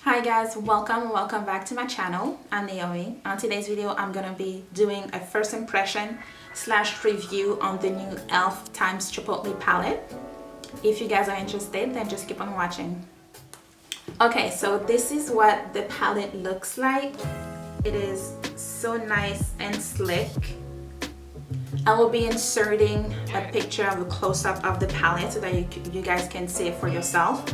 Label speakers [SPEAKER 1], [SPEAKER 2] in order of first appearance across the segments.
[SPEAKER 1] Hi guys, welcome back to my channel. I'm Naomi. On today's video I'm gonna be doing a first impression / review on the new e.l.f. x Chipotle palette. If you guys are interested, then just keep on watching. Okay, so this is what the palette looks like. It is so nice and slick. I will be inserting a picture of a close-up of the palette so that you guys can see it for yourself.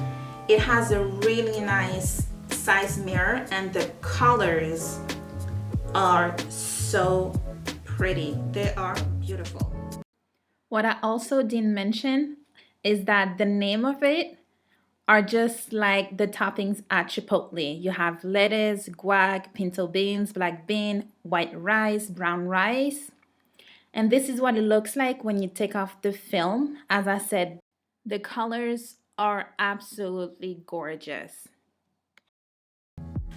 [SPEAKER 1] It has a really nice size mirror and the colors are so pretty. They are beautiful. What I also didn't mention is that the name of it are just like the toppings at Chipotle. You have lettuce, guac, pinto beans, black bean, white rice, brown rice. And this is what it looks like when you take off the film. As I said, the colors are absolutely gorgeous.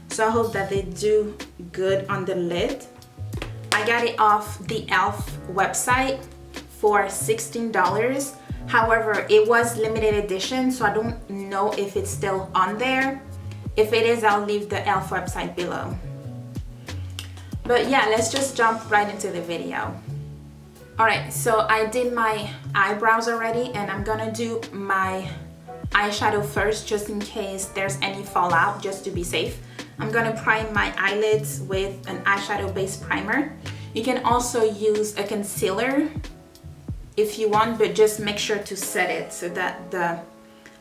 [SPEAKER 1] So I hope that they do good on the lid. I got it off the e.l.f. website for $16. However, it was limited edition, so I don't know if it's still on there. If it is, I'll leave the e.l.f. website below. But yeah, let's just jump right into the video. Alright, so I did my eyebrows already and I'm gonna do my eyeshadow first just in case there's any fallout, just to be safe. I'm gonna prime my eyelids with an eyeshadow base primer. You can also use a concealer if you want, but just make sure to set it so that the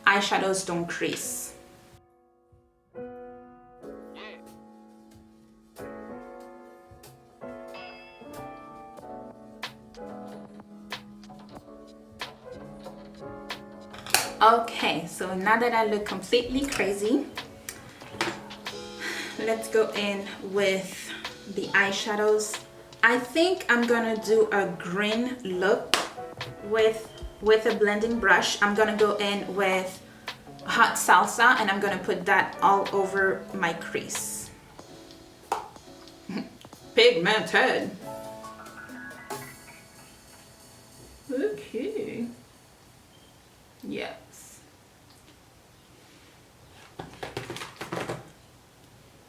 [SPEAKER 1] eyeshadows don't crease. Okay, so now that I look completely crazy, let's go in with the eyeshadows. I think I'm gonna do a green look with a blending brush. I'm gonna go in with hot salsa and I'm gonna put that all over my crease. Pigmented. Okay. Yes.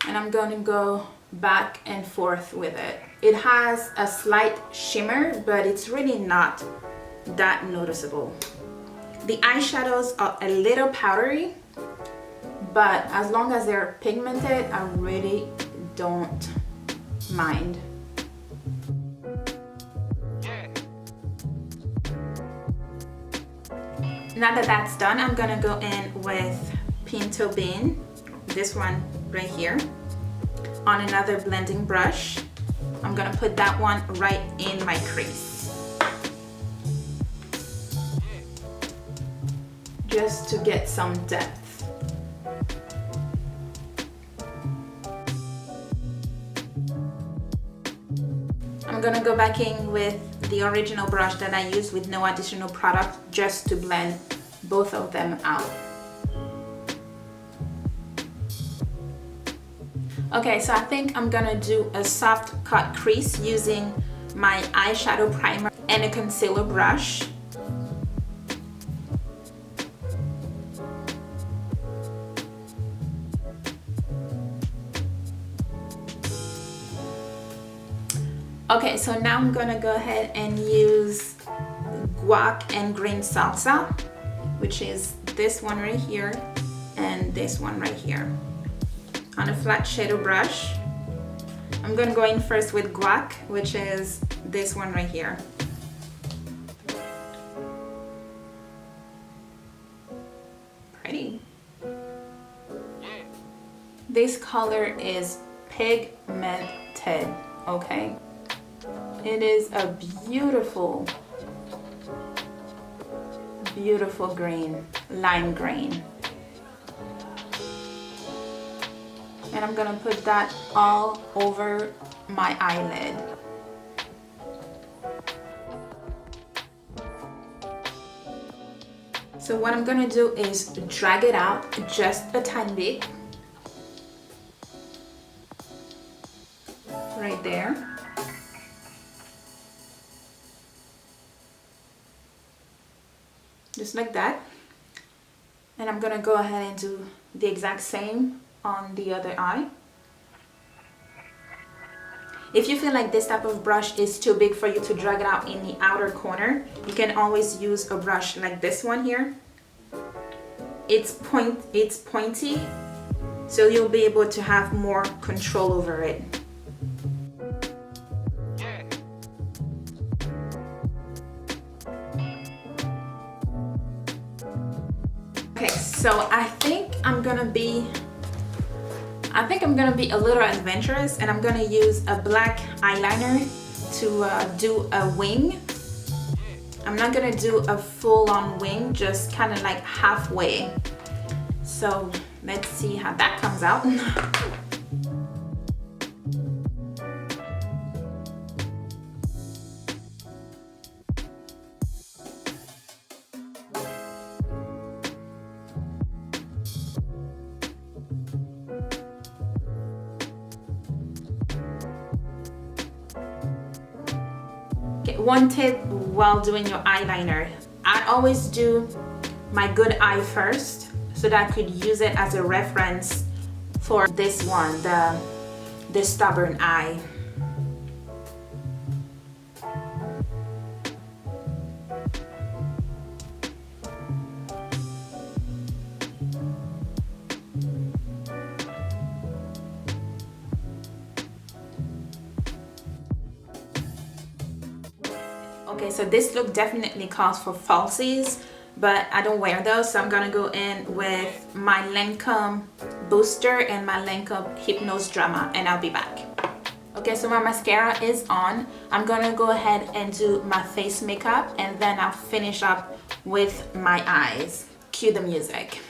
[SPEAKER 1] And I'm going to go back and forth with it. It has a slight shimmer, but it's really not that noticeable. The eyeshadows are a little powdery, but as long as they're pigmented, I really don't mind. Now that that's done, I'm gonna go in with Pinto Bean, this one right here, on another blending brush. I'm gonna put that one right in my crease, just to get some depth. I'm gonna go back in with the original brush that I used with no additional product, just to blend both of them out. Okay, so I think I'm gonna do a soft cut crease using my eyeshadow primer and a concealer brush. Okay, so now I'm gonna go ahead and use guac and green salsa, which is this one right here and this one right here, on a flat shadow brush. I'm gonna go in first with guac, which is this one right here. Pretty. This color is pigmented, okay? It is a beautiful, beautiful green, lime green. And I'm gonna put that all over my eyelid. So what I'm gonna do is drag it out just a tiny bit. Right there. Just like that. And I'm gonna go ahead and do the exact same on the other eye. If you feel like this type of brush is too big for you to drag it out in the outer corner, you can always use a brush like this one here. It's pointy, so you'll be able to have more control over it. Okay, so I think I'm gonna be a little adventurous, and I'm gonna use a black eyeliner to do a wing. I'm not gonna do a full-on wing, just kind of like halfway. So let's see how that comes out. One tip while doing your eyeliner, I always do my good eye first so that I could use it as a reference for this one, the stubborn eye. Okay, so this look definitely calls for falsies, but I don't wear those, so I'm gonna go in with my Lancome booster and my Lancome Hypnose Drama, and I'll be back. Okay, so my mascara is on. I'm gonna go ahead and do my face makeup, and then I'll finish up with my eyes. Cue the music.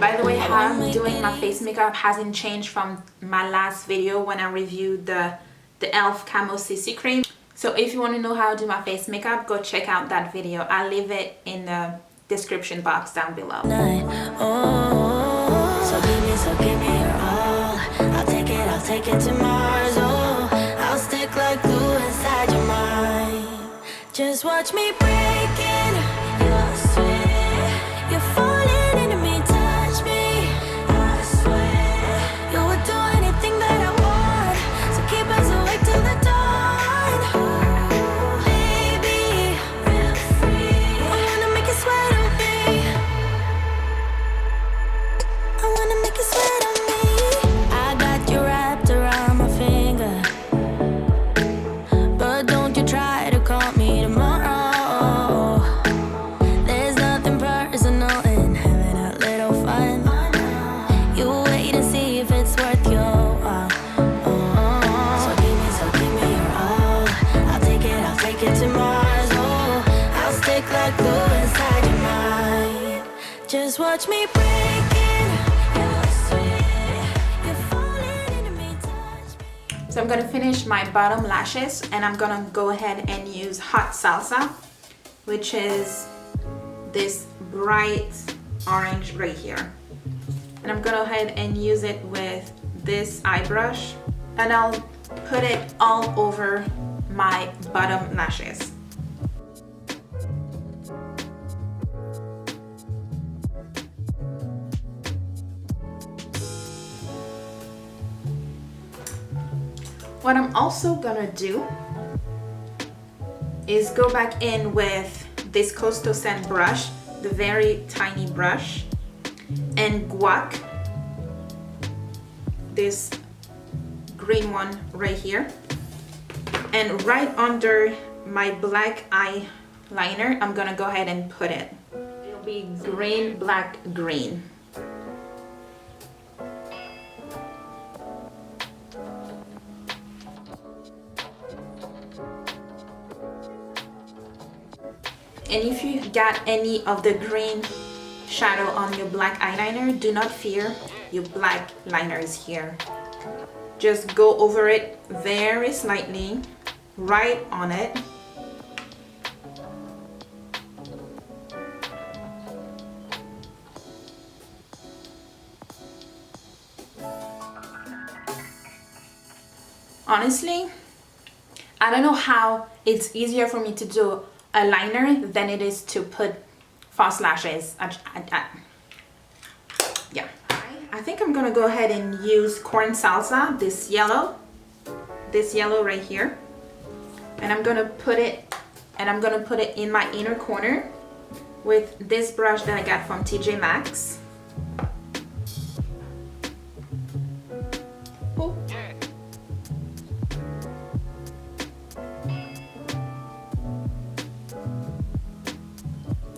[SPEAKER 1] By the way, how I'm doing my face makeup hasn't changed from my last video when I reviewed the e.l.f. Camo CC Cream. So if you want to know how to do my face makeup, go check out that video. I'll leave it in the description box down below.
[SPEAKER 2] So give me your all. I'll take it to Mars. Oh, I'll stick like glue inside your mind. Just watch me break in. You're sweet. You're falling into me. Just watch me break in. You're sweet. You're falling into me, touch me.
[SPEAKER 1] So I'm gonna finish my bottom lashes, and I'm gonna go ahead and use Hot Salsa, which is this bright orange right here. And I'm gonna go ahead and use it with this eye brush, and I'll put it all over my bottom lashes. What I'm also gonna do is go back in with this Coastal Scent brush, the very tiny brush, and guac, this green one right here, and right under my black eyeliner I'm gonna go ahead and put it. It'll be green, black, green. And if you got any of the green shadow on your black eyeliner, do not fear, your black liner is here. Just go over it very slightly, right on it. Honestly, I don't know how it's easier for me to do a liner than it is to put false lashes. Yeah, I think I'm gonna go ahead and use corn salsa, this yellow right here, and I'm gonna put it in my inner corner with this brush that I got from TJ Maxx. Oh.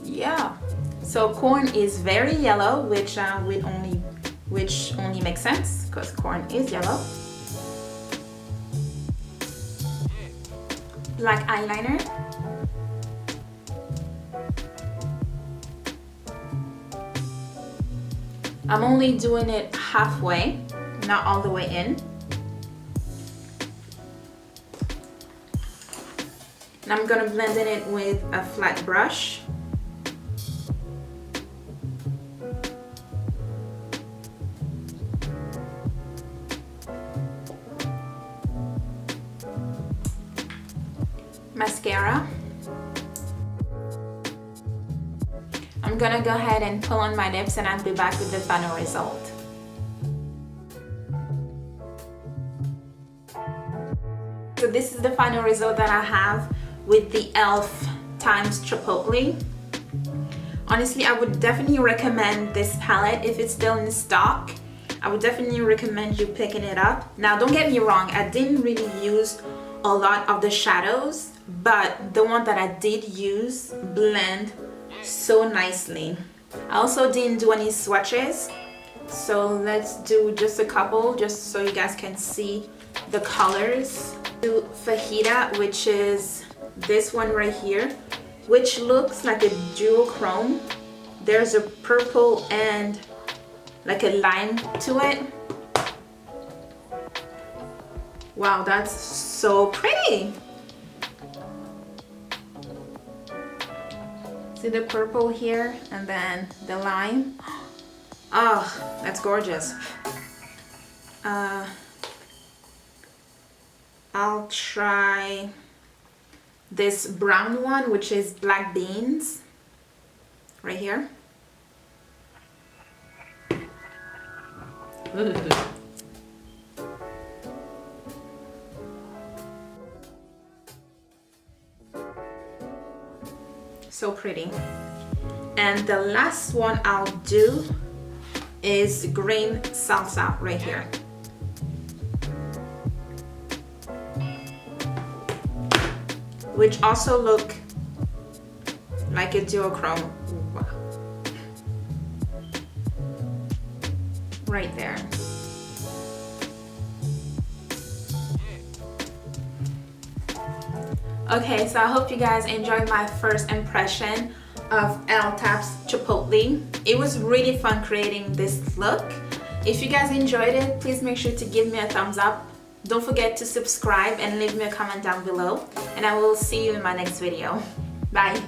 [SPEAKER 1] Yeah, so corn is very yellow, which only makes sense because corn is yellow. Black eyeliner. I'm only doing it halfway, not all the way in. And I'm gonna blend it with a flat brush. Mascara. I'm gonna go ahead and pull on my lips and I'll be back with the final result. So this is the final result that I have with the e.l.f. times Chipotle. Honestly, I would definitely recommend this palette if it's still in stock. I would definitely recommend you picking it up. Now, don't get me wrong, I didn't really use a lot of the shadows, but the one that I did use blend so nicely. I also didn't do any swatches, so let's do just a couple just so you guys can see the colors. Do fajita, which is this one right here, which looks like a duochrome. There's a purple and like a lime to it. Wow, that's so pretty. See the purple here and then the lime. Oh, that's gorgeous. I'll try this brown one, which is black beans right here. So pretty. And the last one I'll do is green salsa right here. Which also look like a duochrome. Wow. Right there. Okay, so I hope you guys enjoyed my first impression of e.l.f. Chipotle. It was really fun creating this look. If you guys enjoyed it, please make sure to give me a thumbs up. Don't forget to subscribe and leave me a comment down below. And I will see you in my next video. Bye.